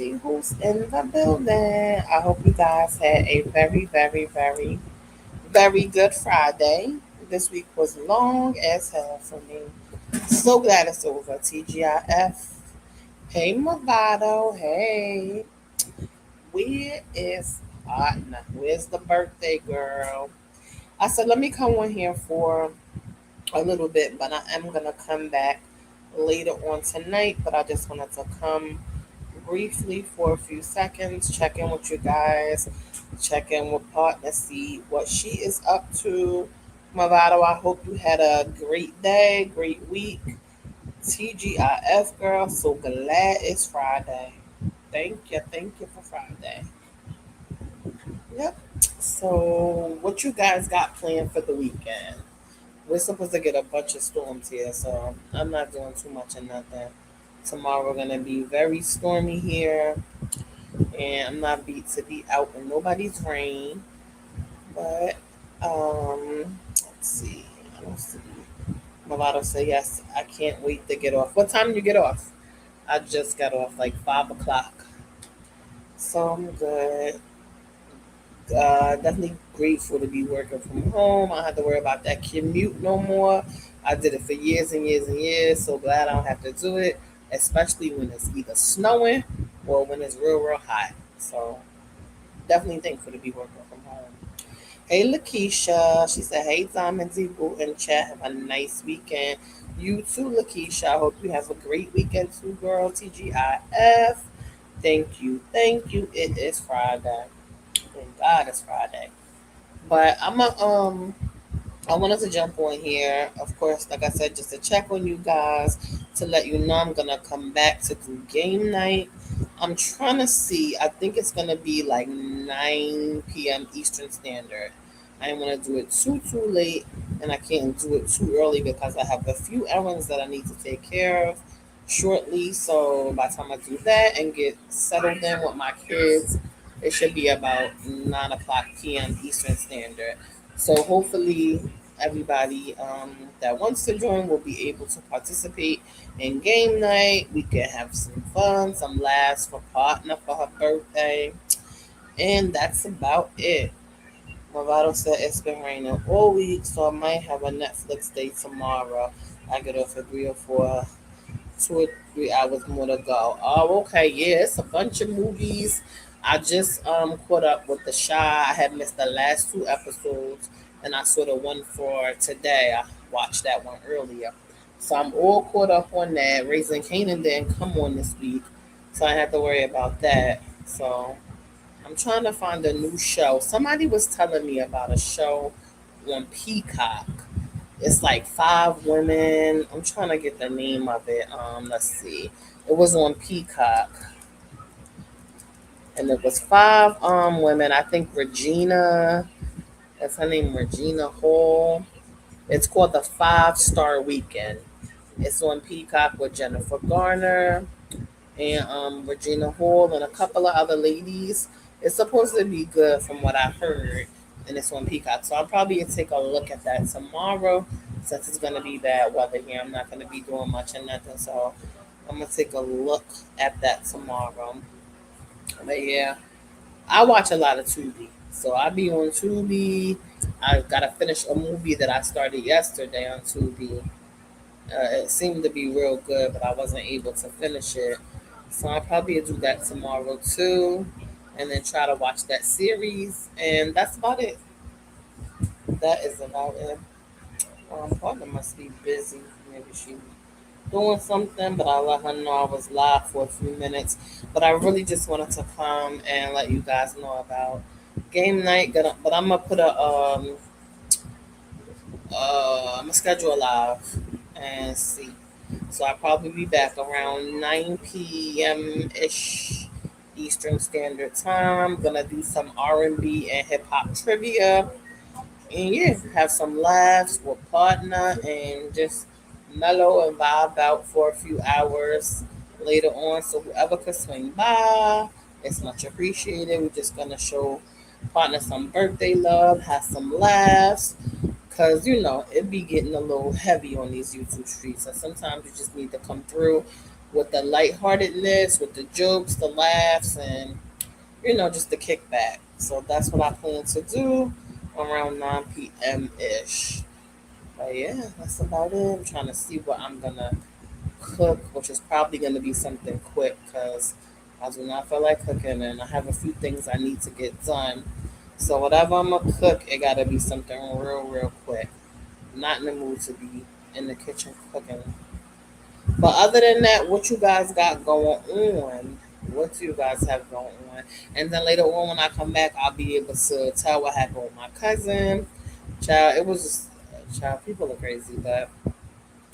see who's in the building. I hope you guys had a very, very, very, very good Friday. This week was long as hell for me. So glad it's over. TGIF. Hey, Movado. Hey. Where is Partner? Where's the birthday girl? I said, let me come on here for a little bit, but I am going to come back later on tonight. But I just wanted to come briefly for a few seconds, check in with you guys, check in with Partner, see what she is up to. Movado, I hope you had a great day, great week. TGIF girl, so glad it's Friday. Thank you for Friday. Yep. So, what you guys got planned for the weekend? We're supposed to get a bunch of storms here, so I'm not doing too much of nothing. Tomorrow gonna be very stormy here, and I'm not beat to be out in nobody's rain. But let's see. I don't see. Mulatto say yes. I can't wait to get off. What time do you get off? I just got off like 5 o'clock, so I'm good. Definitely grateful to be working from home. I don't have to worry about that commute no more. I did it for years and years and years. So glad I don't have to do it, especially when it's either snowing or when it's real, real hot. So definitely thankful to be working from home. Hey, Lakeisha. She said, hey, Diamond Z Boo and chat. Have a nice weekend. You too, Lakeisha. I hope you have a great weekend too, girl. TGIF. Thank you. Thank you. It is Friday. Thank God it's Friday. But I wanted to jump on here, of course, like I said, just to check on you guys, to let you know I'm gonna come back to do game night. I'm trying to see, I think it's gonna be like 9 p.m. Eastern Standard. I don't want to do it too late, and I can't do it too early because I have a few errands that I need to take care of shortly. So by the time I do that and get settled in with my kids, it should be about 9 o'clock p.m. Eastern Standard. So hopefully everybody that wants to join will be able to participate in game night. We can have some fun, some laughs for Partner for her birthday, and that's about it. Movado said it's been raining all week, so I might have a Netflix day tomorrow. I get off at 3 or 4, 2 or 3 hours more to go. Oh, okay, yeah, it's a bunch of movies. I just caught up with The Shy. I had missed the last 2 episodes, and I saw the one for today. I watched that one earlier, so I'm all caught up on that. Raising Canaan didn't come on this week, so I had to worry about that. So I'm trying to find a new show. Somebody was telling me about a show on Peacock. It's like 5 women. I'm trying to get the name of it. Let's see. It was on Peacock, and it was 5 women. I think Regina. That's her name, Regina Hall. It's called the 5 Star Weekend. It's on Peacock with Jennifer Garner and Regina Hall and a couple of other ladies. It's supposed to be good from what I heard, and it's on Peacock. So I'll probably take a look at that tomorrow since it's going to be bad weather here. I'm not going to be doing much or nothing, so I'm going to take a look at that tomorrow. But yeah, I watch a lot of Tubi. So I be on Tubi. I got to finish a movie that I started yesterday on Tubi. It seemed to be real good, but I wasn't able to finish it. So I'll probably do that tomorrow too, and then try to watch that series. And that's about it. That is about it. Partner must be busy. Maybe she doing something, but I'll let her know I was live for a few minutes. But I really just wanted to come and let you guys know about game night. But I'm gonna put I'm gonna schedule live and see. So I'll probably be back around 9 p.m. ish Eastern Standard Time. Gonna do some R&B and hip hop trivia, and yeah, have some laughs with Partner and just mellow and vibe out for a few hours later on. So whoever could swing by, it's much appreciated. We're just gonna show Partner some birthday love, have some laughs, cause it be getting a little heavy on these YouTube streets, and sometimes you just need to come through with the lightheartedness, with the jokes, the laughs, and just the kickback. So that's what I plan to do around 9 p.m. ish. But yeah, that's about it. I'm trying to see what I'm gonna cook, which is probably gonna be something quick because I do not feel like cooking, and I have a few things I need to get done. So whatever I'm gonna cook, it gotta be something real, real quick. I'm not in the mood to be in the kitchen cooking. But other than that, what you guys got going on? What do you guys have going on? And then later on, when I come back, I'll be able to tell what happened with my cousin. Child, it was just, child, people are crazy. But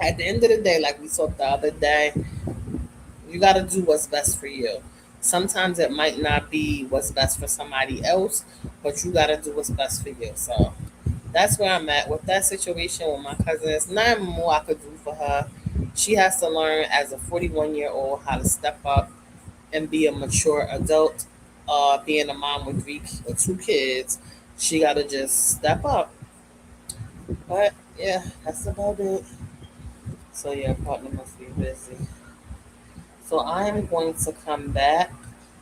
at the end of the day, like we talked the other day, you got to do what's best for you. Sometimes it might not be what's best for somebody else, but you got to do what's best for you. So that's where I'm at with that situation with my cousin. It's not more I could do for her. She has to learn as a 41-year-old how to step up and be a mature adult. Being a mom with three or two kids, she got to just step up. But yeah, that's about it. So yeah, partner must be busy. So I am going to come back.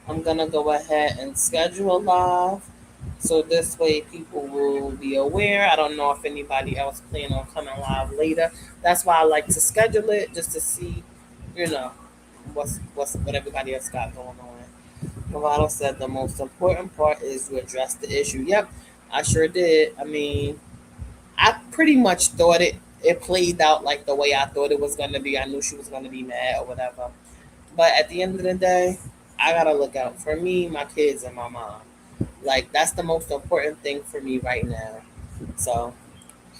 I'm gonna go ahead and schedule live. So this way people will be aware. I don't know if anybody else plan on coming live later. That's why I like to schedule it just to see, you know, what everybody else got going on. Novato said the most important part is to address the issue. Yep, I sure did. I mean, I pretty much thought it played out like the way I thought it was gonna be. I knew she was gonna be mad or whatever. But at the end of the day, I gotta look out for me, my kids, and my mom. Like that's the most important thing for me right now. So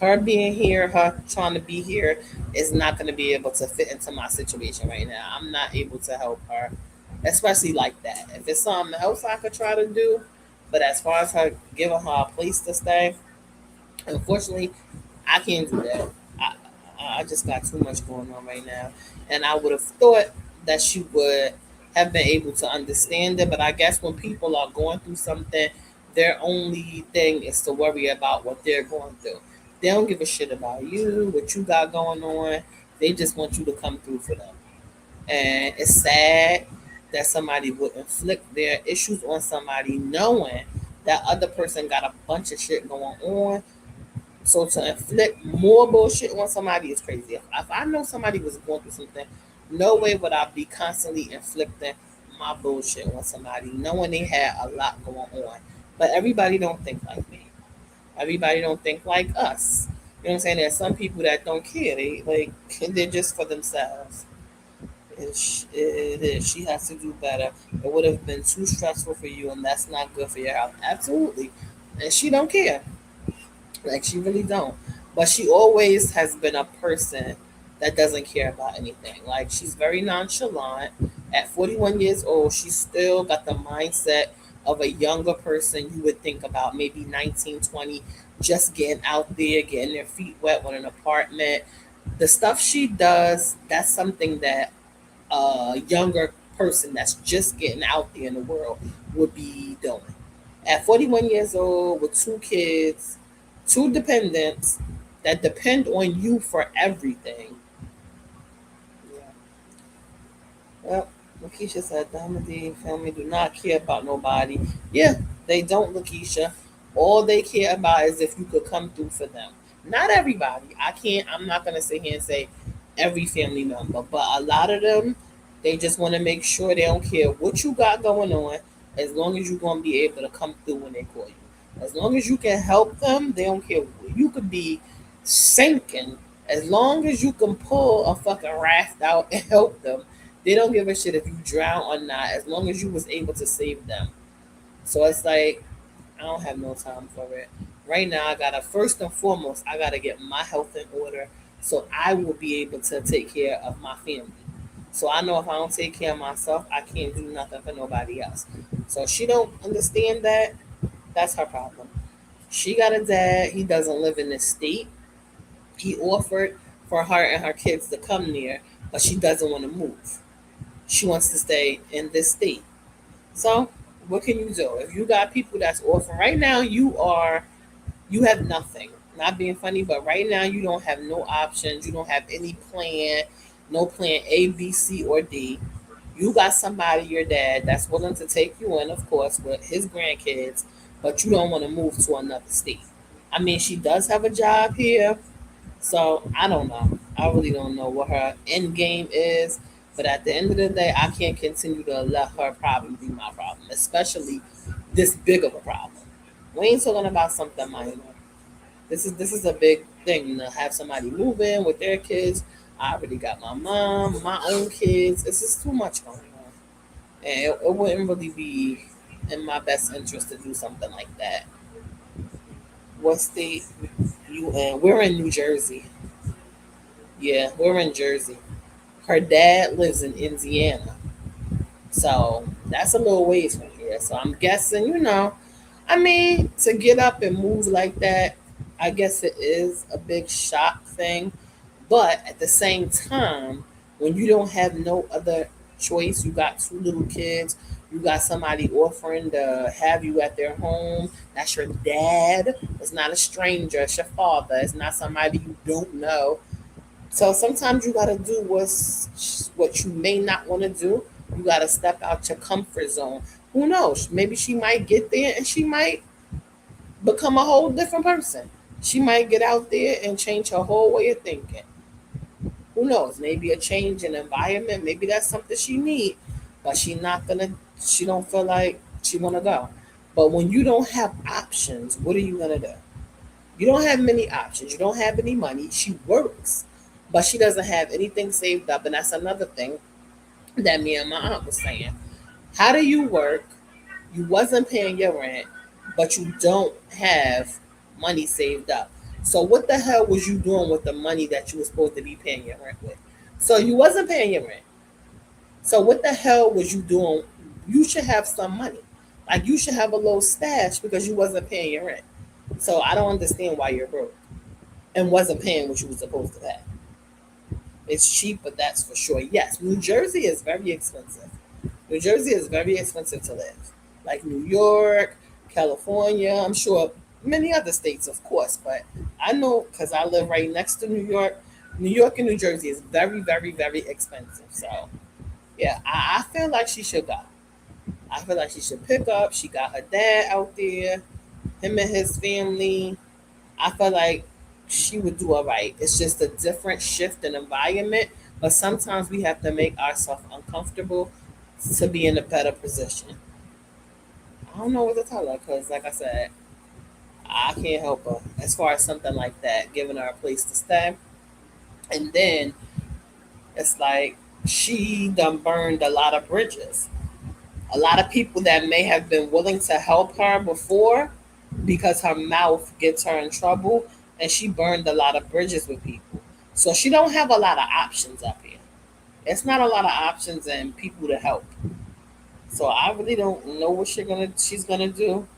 her being here, her trying to be here, is not gonna be able to fit into my situation right now. I'm not able to help her, especially like that. If it's something else I could try to do, but as far as her giving her a place to stay, unfortunately, I can't do that. I, I just got too much going on right now. And I would have thought that she would have been able to understand it. But I guess when people are going through something, their only thing is to worry about what they're going through. They don't give a shit about you, what you got going on. They just want you to come through for them. And it's sad that somebody would inflict their issues on somebody knowing that other person got a bunch of shit going on, so to inflict more bullshit on somebody is crazy. If I know somebody was going through something, no way would I be constantly inflicting my bullshit on somebody, knowing they had a lot going on. But everybody don't think like me. Everybody don't think like us. You know what I'm saying? There's some people that don't care. They're just for themselves. It is. She has to do better. It would have been too stressful for you, and that's not good for your health. Absolutely. And she don't care. Like she really don't. But she always has been a person that doesn't care about anything. Like she's very nonchalant. At 41 years old, she still got the mindset of a younger person you would think about, maybe 19, 20, just getting out there, getting their feet wet with an apartment. The stuff she does, that's something that a younger person that's just getting out there in the world would be doing. At 41 years old with two kids, two dependents that depend on you for everything. Yeah. Well, Lakeisha said, Diamond family do not care about nobody. Yeah, they don't, Lakeisha. All they care about is if you could come through for them. Not everybody. I'm not going to sit here and say every family member, but a lot of them, they just want to make sure they don't care what you got going on as long as you're going to be able to come through when they call you. As long as you can help them, they don't care. You could be sinking. As long as you can pull a fucking raft out and help them, they don't give a shit if you drown or not. As long as you was able to save them. So it's like I don't have no time for it. Right now, I gotta first and foremost, I gotta get my health in order so I will be able to take care of my family. So I know if I don't take care of myself, I can't do nothing for nobody else. So if she don't understand that, that's her problem. She got a dad. He doesn't live in this state. He offered for her and her kids to come near, but she doesn't want to move. She wants to stay in this state. So what can you do? If you got people that's offering right now, you have nothing. Not being funny, but right now you don't have no options. You don't have any plan. no plan A, B, C, or D. You got somebody, your dad, that's willing to take you in, of course, with his grandkids, but you don't want to move to another state. I mean, she does have a job here, so I don't know. I really don't know what her end game is. But at the end of the day, I can't continue to let her problem be my problem, especially this big of a problem. We ain't talking about something minor. This is a big thing to have somebody move in with their kids. I already got my mom, my own kids. It's just too much going on, and it wouldn't really be in my best interest to do something like that. What state you in? We're in New Jersey. Yeah, we're in Jersey. Her dad lives in Indiana. So that's a little ways from here. So I'm guessing, I mean, to get up and move like that, I guess it is a big shock thing. But at the same time, when you don't have no other choice, you got two little kids, you got somebody offering to have you at their home. That's your dad. It's not a stranger. It's your father. It's not somebody you don't know. So sometimes you gotta do what you may not want to do. You gotta step out your comfort zone. Who knows? Maybe she might get there and she might become a whole different person. She might get out there and change her whole way of thinking. Who knows? Maybe a change in environment. Maybe that's something she need, but she not gonna. She don't feel like she wanna go. But when you don't have options, what are you gonna do? You don't have many options. You don't have any money. She works, but she doesn't have anything saved up. And that's another thing that me and my aunt was saying. How do you work? You wasn't paying your rent, but you don't have money saved up. So what the hell was you doing with the money that you were supposed to be paying your rent with? So you wasn't paying your rent. So what the hell was you doing? You should have some money. Like you should have a little stash because you wasn't paying your rent. So I don't understand why you're broke and wasn't paying what you were supposed to pay. It's cheap, but that's for sure. Yes, New Jersey is very expensive. New Jersey is very expensive to live. Like New York, California, I'm sure many other states, of course, but I know because I live right next to New York. New York and New Jersey is very, very, very expensive. So, yeah, I feel like she should go. I feel like she should pick up. She got her dad out there, him and his family. I feel like she would do all right. It's just a different shift in environment, but sometimes we have to make ourselves uncomfortable to be in a better position. I don't know what to tell her because, like I said, I can't help her as far as something like that, giving her a place to stay. And then it's like she done burned a lot of bridges. A lot of people that may have been willing to help her before because her mouth gets her in trouble, and she burned a lot of bridges with people. So she don't have a lot of options up here. It's not a lot of options and people to help. So I really don't know what she's gonna do.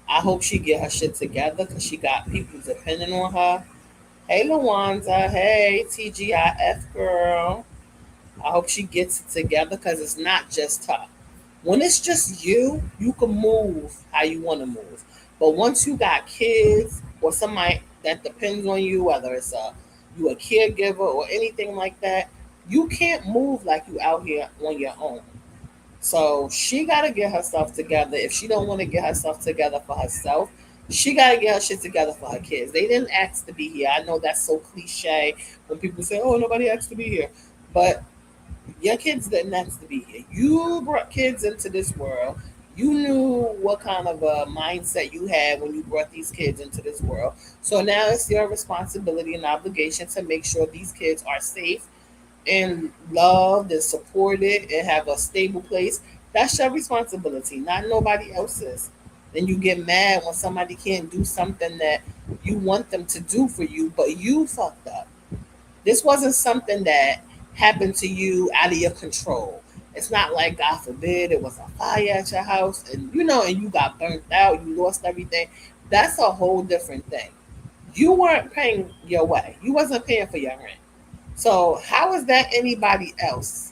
I hope she get her shit together because she got people depending on her. Hey Lawanza, hey TGIF girl. I hope she gets it together because it's not just her. When it's just you, you can move how you want to move. But once you got kids or somebody that depends on you, whether it's you a caregiver or anything like that, you can't move like you out here on your own. So she gotta get herself together. If she don't want to get herself together for herself, she gotta get her shit together for her kids. They didn't ask to be here. I know that's so cliche when people say, "Oh, nobody asked to be here," but your kids didn't ask to be here. You brought kids into this world. You knew what kind of a mindset you had when you brought these kids into this world. So now it's your responsibility and obligation to make sure these kids are safe and loved and supported and have a stable place. That's your responsibility, not nobody else's. Then you get mad when somebody can't do something that you want them to do for you, but you fucked up. This wasn't something that happened to you out of your control. It's not like, God forbid, it was a fire at your house and and you got burnt out, you lost everything. That's a whole different thing. You weren't paying your way. You wasn't paying for your rent. So how is that anybody else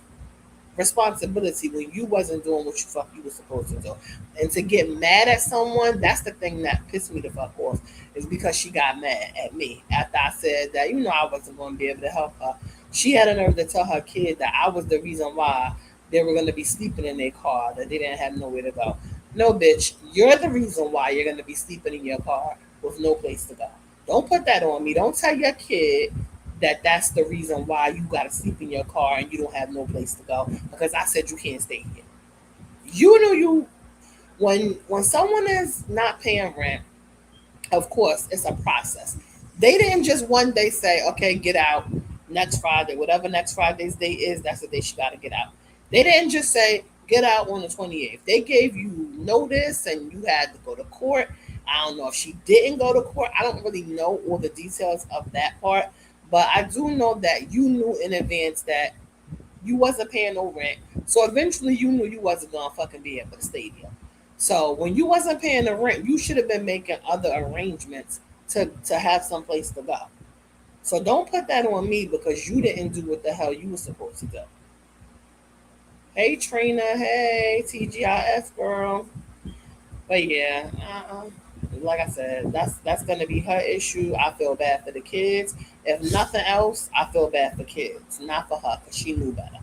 responsibility when you wasn't doing what you fuck you was supposed to do? And to get mad at someone, that's the thing that pissed me the fuck off, is because she got mad at me after I said that I wasn't going to be able to help her. She had a nerve to tell her kid that I was the reason why they were going to be sleeping in their car, that they didn't have nowhere to go. No, bitch, you're the reason why you're going to be sleeping in your car with no place to go. Don't put that on me. Don't tell your kid that that's the reason why you got to sleep in your car and you don't have no place to go because I said you can't stay here. You know you when someone is not paying rent, of course, it's a process. They didn't just one day say, okay, get out next Friday, whatever next Friday's day is, that's the day she got to get out. They didn't just say, get out on the 28th. They gave you notice and you had to go to court. I don't know if she didn't go to court. I don't really know all the details of that part. But I do know that you knew in advance that you wasn't paying no rent. So eventually you knew you wasn't gonna fucking be able to stay there. So when you wasn't paying the rent, you should have been making other arrangements to have some place to go. So don't put that on me because you didn't do what the hell you were supposed to do. Hey Trina, hey TGIF girl. But yeah, like I said, that's gonna be her issue. I feel bad for the kids. If nothing else, I feel bad for kids, not for her, because she knew better.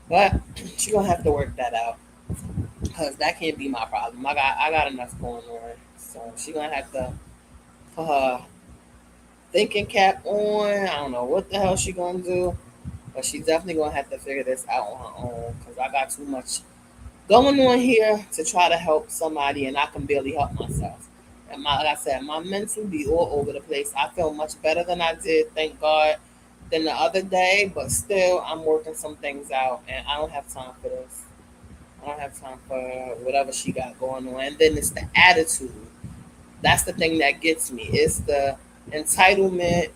But she gonna have to work that out because that can't be my problem. I got enough going on, so she gonna have to put her thinking cap on. I don't know what the hell she gonna do, but she definitely gonna have to figure this out on her own because I got too much going on here to try to help somebody, and I can barely help myself. And like I said, my mental be all over the place. I feel much better than I did, thank God, than the other day, but still, I'm working some things out, and I don't have time for this. I don't have time for whatever she got going on. And then it's the attitude. That's the thing that gets me. It's the entitlement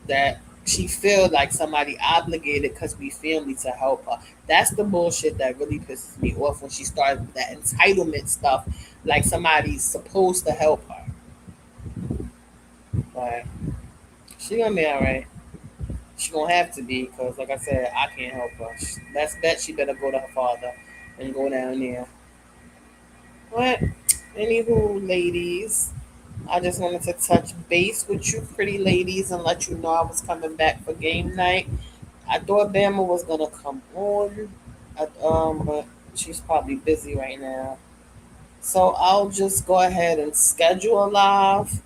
that she feel like somebody obligated because we family to help her. That's the bullshit that really pisses me off when she starts with that entitlement stuff, like somebody's supposed to help her. But she gonna be all right. She gonna have to be because, like I said, I can't help her. Best bet she better go to her father and go down there. But anywho, ladies, I just wanted to touch base with you, pretty ladies, and let you know I was coming back for game night. I thought Bama was gonna come on, but she's probably busy right now. So I'll just go ahead and schedule a live,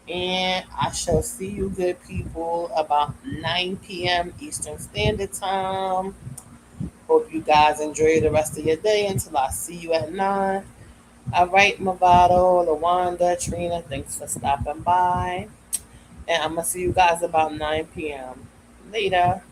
and I shall see you good people about 9 p.m. Eastern Standard Time. Hope you guys enjoy the rest of your day until I see you at 9. All right, Movado, Lawanda, Trina, thanks for stopping by. And I'm going to see you guys about 9 p.m. Later.